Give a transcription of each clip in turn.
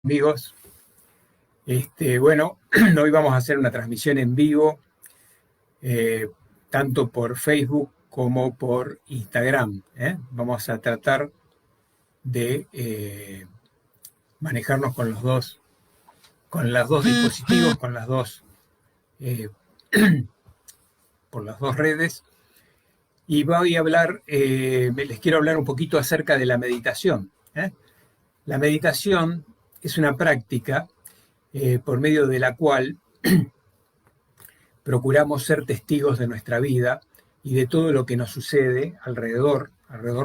Amigos, bueno, hoy vamos a hacer una transmisión en vivo, tanto por Facebook como por Instagram. Vamos a tratar de manejarnos con los dos dispositivos, eh, por las dos redes. Y voy a hablar, les quiero hablar un poquito acerca de la meditación. La meditación es una práctica por medio de la cual procuramos ser testigos de nuestra vida y de todo lo que nos sucede alrededor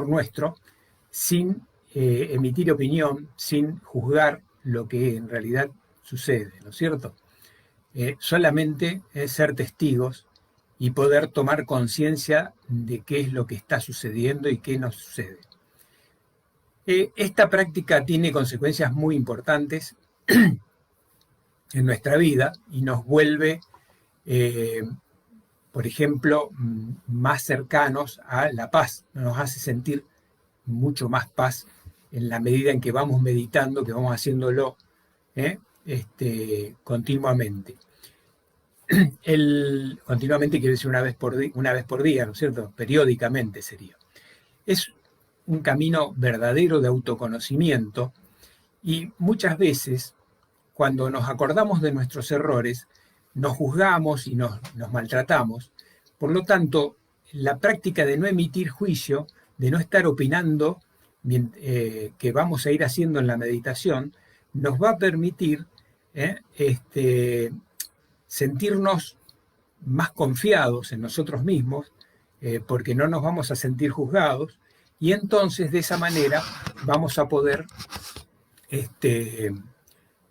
nuestro, sin emitir opinión, sin juzgar lo que en realidad sucede, ¿no es cierto? Solamente ser testigos y poder tomar conciencia de qué es lo que está sucediendo y qué nos sucede. Esta práctica tiene consecuencias muy importantes en nuestra vida y nos vuelve, por ejemplo, más cercanos a la paz. Nos hace sentir mucho más paz en la medida en que vamos meditando, que vamos haciéndolo continuamente. Continuamente quiere decir una vez por día, ¿no es cierto? Periódicamente sería. Es un camino verdadero de autoconocimiento y muchas veces, cuando nos acordamos de nuestros errores, nos juzgamos y nos maltratamos. Por lo tanto, la práctica de no emitir juicio, de no estar opinando, que vamos a ir haciendo en la meditación, nos va a permitir sentirnos más confiados en nosotros mismos, porque no nos vamos a sentir juzgados, y entonces de esa manera vamos a poder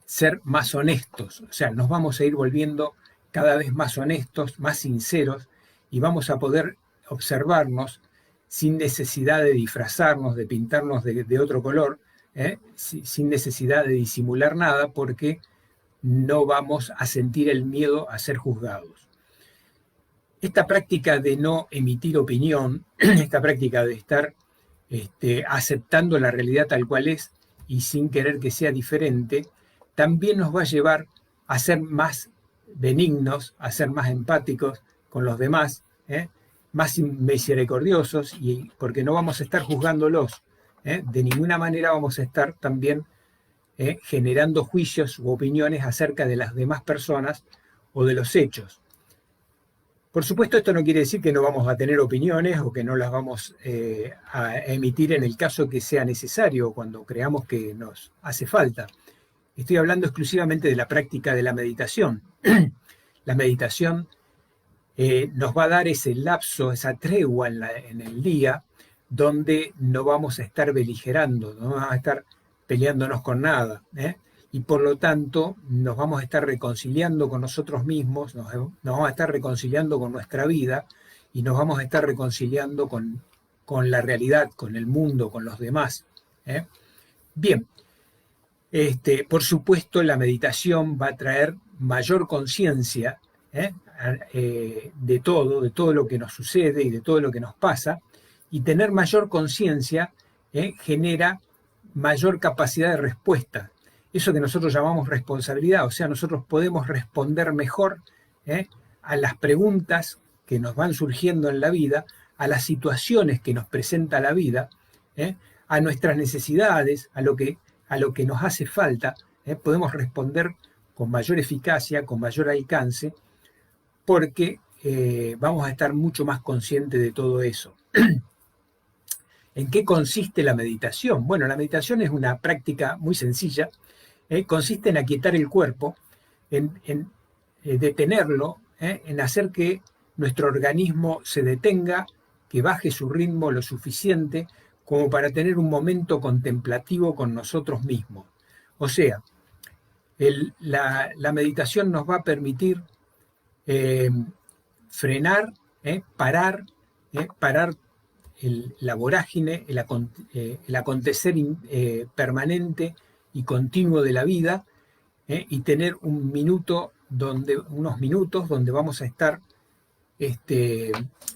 ser más honestos, o sea, nos vamos a ir volviendo cada vez más honestos, más sinceros, y vamos a poder observarnos sin necesidad de disfrazarnos, de pintarnos de otro color, sin necesidad de disimular nada, porque no vamos a sentir el miedo a ser juzgados. Esta práctica de no emitir opinión, esta práctica de estar aceptando la realidad tal cual es y sin querer que sea diferente, también nos va a llevar a ser más benignos, a ser más empáticos con los demás, más misericordiosos, y porque no vamos a estar juzgándolos. De ninguna manera vamos a estar también generando juicios u opiniones acerca de las demás personas o de los hechos. Por supuesto, esto no quiere decir que no vamos a tener opiniones o que no las vamos a emitir en el caso que sea necesario, cuando creamos que nos hace falta. Estoy hablando exclusivamente de la práctica de la meditación. La meditación nos va a dar ese lapso, esa tregua en el día, donde no vamos a estar beligerando, no vamos a estar peleándonos con nada, y por lo tanto nos vamos a estar reconciliando con nosotros mismos, nos vamos a estar reconciliando con nuestra vida y nos vamos a estar reconciliando con la realidad, con el mundo, con los demás. Bien, por supuesto la meditación va a traer mayor conciencia de todo lo que nos sucede y de todo lo que nos pasa, y tener mayor conciencia genera mayor capacidad de respuesta. Eso que nosotros llamamos responsabilidad, o sea, nosotros podemos responder mejor a las preguntas que nos van surgiendo en la vida, a las situaciones que nos presenta la vida, a nuestras necesidades, a lo que nos hace falta, podemos responder con mayor eficacia, con mayor alcance, porque vamos a estar mucho más conscientes de todo eso. ¿En qué consiste la meditación? Bueno, la meditación es una práctica muy sencilla. Consiste en aquietar el cuerpo, en detenerlo, en hacer que nuestro organismo se detenga, que baje su ritmo lo suficiente como para tener un momento contemplativo con nosotros mismos. O sea, la meditación nos va a permitir frenar, parar la vorágine, el acontecer permanente y continuo de la vida, y tener unos minutos donde vamos a estar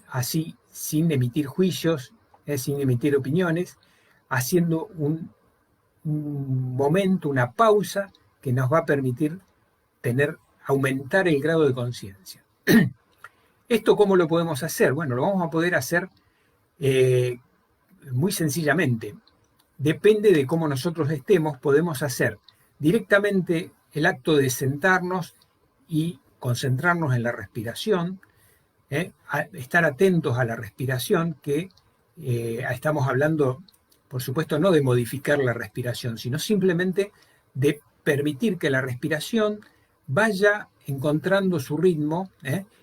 así, sin emitir juicios, sin emitir opiniones, haciendo un momento, una pausa que nos va a permitir aumentar el grado de conciencia. ¿Esto cómo lo podemos hacer? Bueno, lo vamos a poder hacer muy sencillamente. Depende de cómo nosotros estemos, podemos hacer directamente el acto de sentarnos y concentrarnos en la respiración, estar atentos a la respiración, que estamos hablando, por supuesto, no de modificar la respiración, sino simplemente de permitir que la respiración vaya encontrando su ritmo,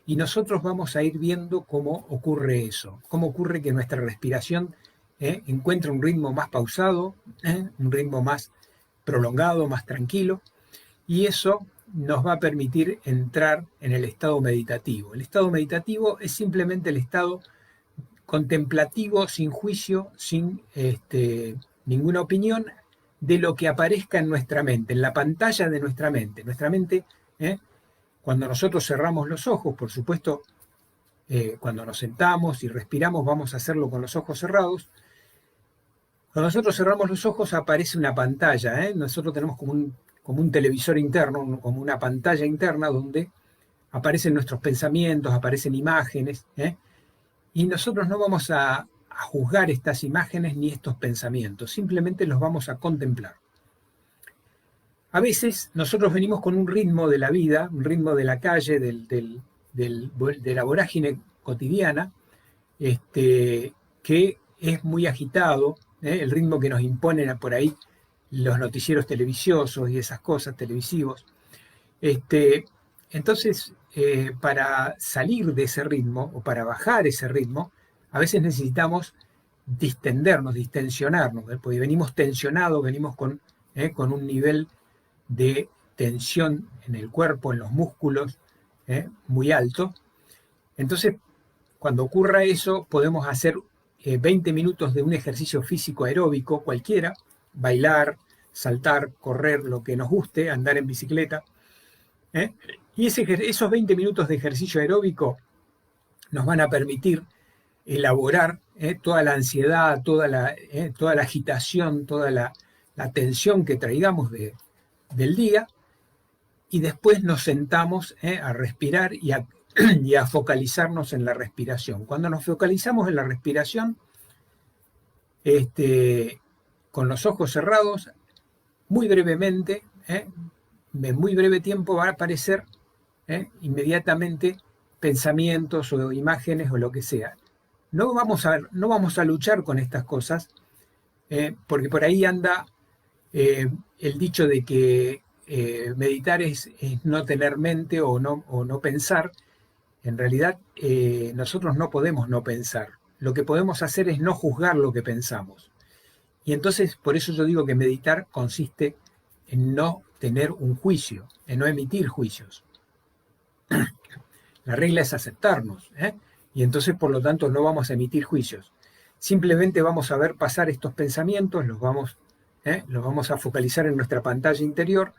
y nosotros vamos a ir viendo cómo ocurre eso, cómo ocurre que nuestra respiración encuentra un ritmo más pausado, un ritmo más prolongado, más tranquilo, y eso nos va a permitir entrar en el estado meditativo. El estado meditativo es simplemente el estado contemplativo, sin juicio, sin ninguna opinión de lo que aparezca en nuestra mente, en la pantalla de nuestra mente. Nuestra mente, cuando nosotros cerramos los ojos, por supuesto, cuando nos sentamos y respiramos, vamos a hacerlo con los ojos cerrados. Cuando nosotros cerramos los ojos aparece una pantalla, nosotros tenemos como un televisor interno, como una pantalla interna donde aparecen nuestros pensamientos, aparecen imágenes, y nosotros no vamos a juzgar estas imágenes ni estos pensamientos, simplemente los vamos a contemplar. A veces nosotros venimos con un ritmo de la vida, un ritmo de la calle, de la vorágine cotidiana, que es muy agitado, el ritmo que nos imponen por ahí los noticieros televisiosos y esas cosas, televisivos. Entonces, para salir de ese ritmo o para bajar ese ritmo, a veces necesitamos distendernos, distensionarnos, porque venimos tensionados, venimos con un nivel de tensión en el cuerpo, en los músculos, muy alto. Entonces, cuando ocurra eso, podemos hacer 20 minutos de un ejercicio físico aeróbico cualquiera, bailar, saltar, correr, lo que nos guste, andar en bicicleta. Y esos 20 minutos de ejercicio aeróbico nos van a permitir elaborar toda la ansiedad, toda la agitación, toda la tensión que traigamos del día, y después nos sentamos a respirar y a focalizarnos en la respiración. Cuando nos focalizamos en la respiración, con los ojos cerrados, muy brevemente, en muy breve tiempo va a aparecer inmediatamente pensamientos o imágenes o lo que sea. No vamos a luchar con estas cosas, porque por ahí anda el dicho de que meditar es no tener mente o no pensar. En realidad, nosotros no podemos no pensar. Lo que podemos hacer es no juzgar lo que pensamos. Y entonces, por eso yo digo que meditar consiste en no tener un juicio, en no emitir juicios. La regla es aceptarnos, y entonces, por lo tanto, no vamos a emitir juicios. Simplemente vamos a ver pasar estos pensamientos, los vamos a focalizar en nuestra pantalla interior,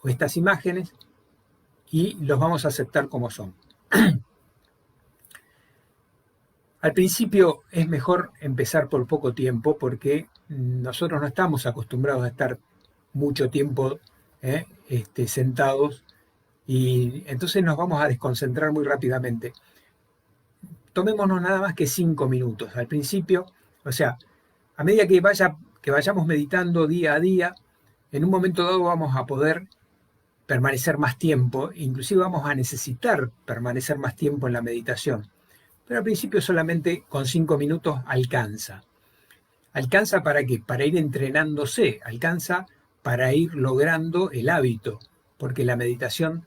o estas imágenes, y los vamos a aceptar como son. Al principio es mejor empezar por poco tiempo, porque nosotros no estamos acostumbrados a estar mucho tiempo sentados, y entonces nos vamos a desconcentrar muy rápidamente. Tomémonos nada más que 5 minutos al principio, o sea, a medida que vayamos meditando día a día, en un momento dado vamos a poder permanecer más tiempo, inclusive vamos a necesitar permanecer más tiempo en la meditación. Pero al principio solamente con 5 minutos alcanza. ¿Alcanza para qué? Para ir entrenándose, alcanza para ir logrando el hábito, porque la meditación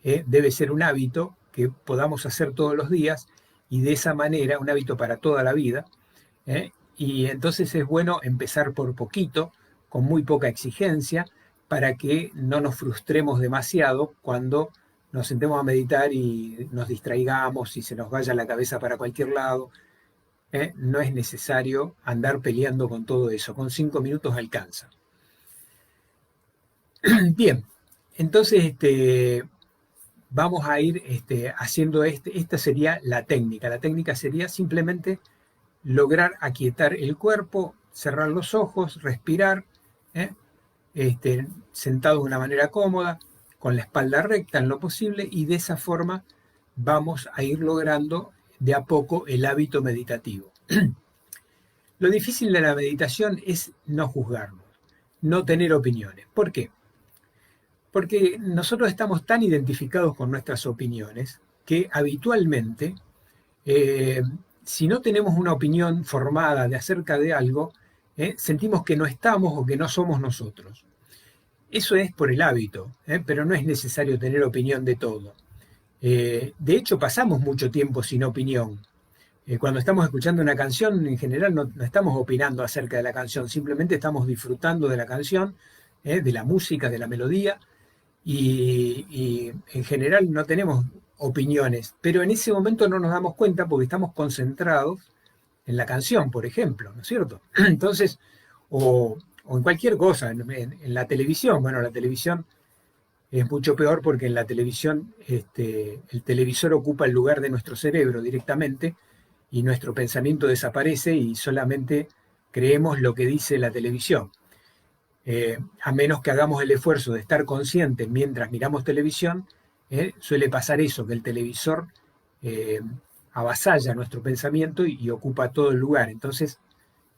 debe ser un hábito que podamos hacer todos los días, y de esa manera un hábito para toda la vida. Y entonces es bueno empezar por poquito, con muy poca exigencia, para que no nos frustremos demasiado cuando nos sentemos a meditar y nos distraigamos y se nos vaya la cabeza para cualquier lado. No es necesario andar peleando con todo eso, con 5 minutos alcanza. Bien, entonces vamos a ir haciendo esta sería la técnica. La técnica sería simplemente lograr aquietar el cuerpo, cerrar los ojos, respirar, ¿eh? Sentados de una manera cómoda, con la espalda recta en lo posible, y de esa forma vamos a ir logrando de a poco el hábito meditativo. Lo difícil de la meditación es no juzgarnos, no tener opiniones. ¿Por qué? Porque nosotros estamos tan identificados con nuestras opiniones que habitualmente, si no tenemos una opinión formada de acerca de algo, sentimos que no estamos o que no somos nosotros. Eso es por el hábito, pero no es necesario tener opinión de todo. De hecho, pasamos mucho tiempo sin opinión. Cuando estamos escuchando una canción, en general no estamos opinando acerca de la canción, simplemente estamos disfrutando de la canción, de la música, de la melodía, y en general no tenemos opiniones, pero en ese momento no nos damos cuenta porque estamos concentrados en la canción, por ejemplo, ¿no es cierto? Entonces, o en cualquier cosa, en la televisión, bueno, la televisión es mucho peor porque en la televisión el televisor ocupa el lugar de nuestro cerebro directamente y nuestro pensamiento desaparece y solamente creemos lo que dice la televisión. A menos que hagamos el esfuerzo de estar conscientes mientras miramos televisión, suele pasar eso, que el televisor avasalla nuestro pensamiento y ocupa todo el lugar. Entonces,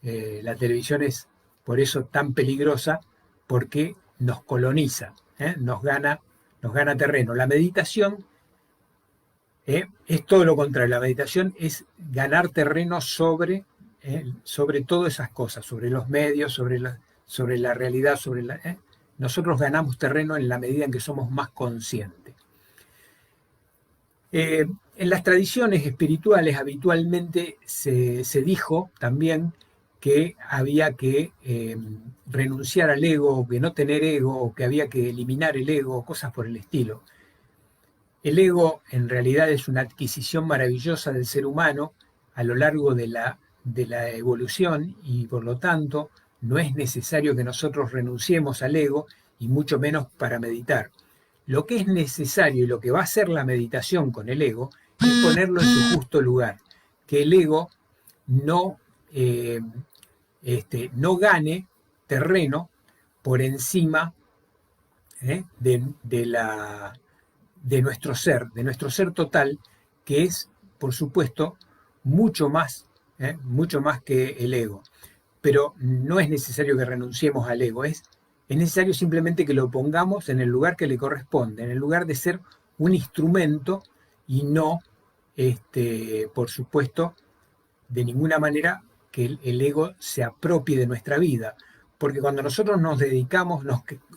la televisión es por eso tan peligrosa, porque nos coloniza, nos gana terreno. La meditación es todo lo contrario. La meditación es ganar terreno sobre todas esas cosas, sobre los medios, sobre la realidad, nosotros ganamos terreno en la medida en que somos más conscientes. En las tradiciones espirituales habitualmente se dijo también que había que renunciar al ego, o que no tener ego, o que había que eliminar el ego, cosas por el estilo. El ego en realidad es una adquisición maravillosa del ser humano a lo largo de la evolución y por lo tanto no es necesario que nosotros renunciemos al ego y mucho menos para meditar. Lo que es necesario y lo que va a hacer la meditación con el ego es ponerlo en su justo lugar, que el ego no gane terreno por encima de nuestro ser total, que es, por supuesto, mucho más que el ego. Pero no es necesario que renunciemos al ego, es necesario simplemente que lo pongamos en el lugar que le corresponde, en el lugar de ser un instrumento y no, por supuesto, de ninguna manera que el ego se apropie de nuestra vida. Porque cuando nosotros nos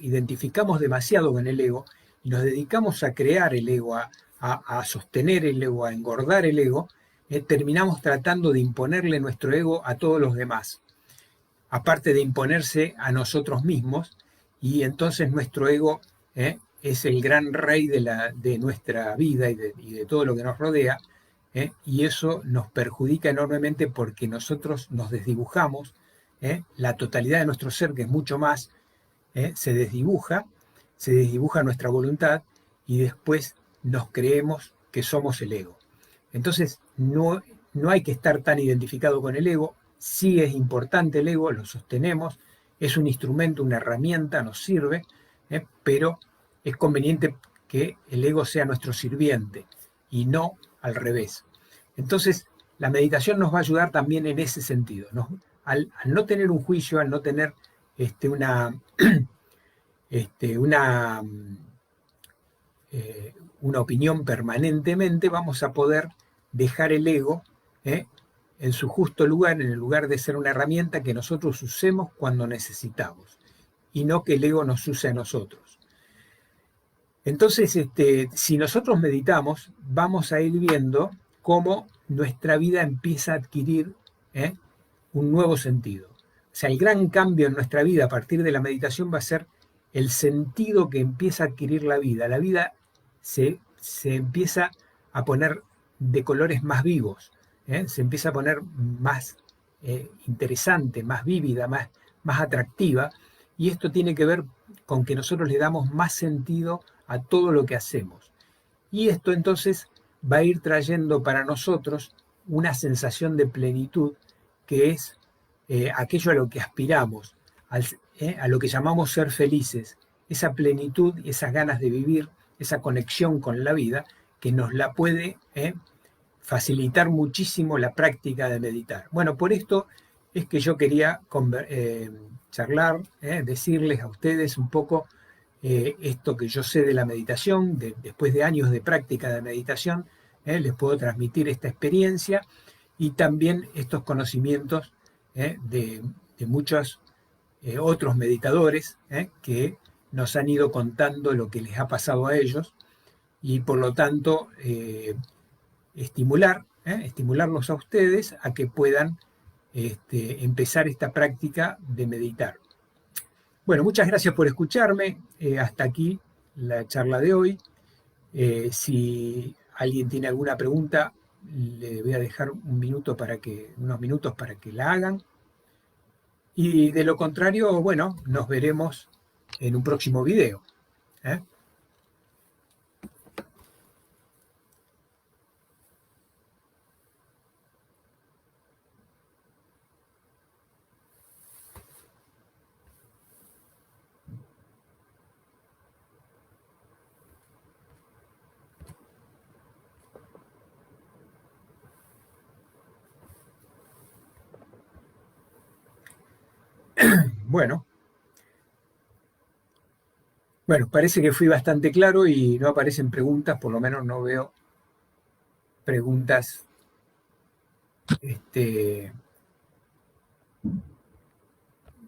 identificamos demasiado con el ego y nos dedicamos a crear el ego, a sostener el ego, a engordar el ego, terminamos tratando de imponerle nuestro ego a todos los demás, aparte de imponerse a nosotros mismos, y entonces nuestro ego es el gran rey de nuestra vida y de todo lo que nos rodea, y eso nos perjudica enormemente porque nosotros nos desdibujamos, la totalidad de nuestro ser, que es mucho más, se desdibuja nuestra voluntad y después nos creemos que somos el ego. Entonces no hay que estar tan identificado con el ego. Sí es importante el ego, lo sostenemos, es un instrumento, una herramienta, nos sirve, pero es conveniente que el ego sea nuestro sirviente y no al revés. Entonces, la meditación nos va a ayudar también en ese sentido, ¿no? Al no tener un juicio, al no tener una opinión permanentemente, vamos a poder dejar el ego en su justo lugar, en el lugar de ser una herramienta que nosotros usemos cuando necesitamos y no que el ego nos use a nosotros. Entonces, si nosotros meditamos, vamos a ir viendo cómo nuestra vida empieza a adquirir un nuevo sentido. O sea, el gran cambio en nuestra vida a partir de la meditación va a ser el sentido que empieza a adquirir la vida. La vida se empieza a poner de colores más vivos, se empieza a poner más interesante, más vívida, más atractiva, y esto tiene que ver con que nosotros le damos más sentido a todo lo que hacemos. Y esto entonces va a ir trayendo para nosotros una sensación de plenitud que es aquello a lo que aspiramos. a lo que llamamos ser felices, esa plenitud y esas ganas de vivir, esa conexión con la vida, que nos la puede facilitar muchísimo la práctica de meditar. Bueno, por esto es que yo quería charlar, decirles a ustedes un poco esto que yo sé de la meditación, después de años de práctica de meditación, les puedo transmitir esta experiencia y también estos conocimientos de muchos otros meditadores que nos han ido contando lo que les ha pasado a ellos y por lo tanto estimularlos a ustedes a que puedan empezar esta práctica de meditar. Bueno, muchas gracias por escucharme. Hasta aquí la charla de hoy. Si alguien tiene alguna pregunta, le voy a dejar unos minutos para que la hagan. Y de lo contrario, bueno, nos veremos en un próximo video. Bueno, parece que fui bastante claro y no aparecen preguntas, por lo menos no veo preguntas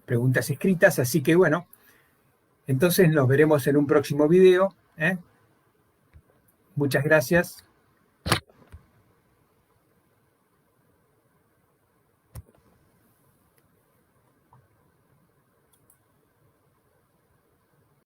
preguntas escritas, así que bueno, entonces nos veremos en un próximo video. Muchas gracias.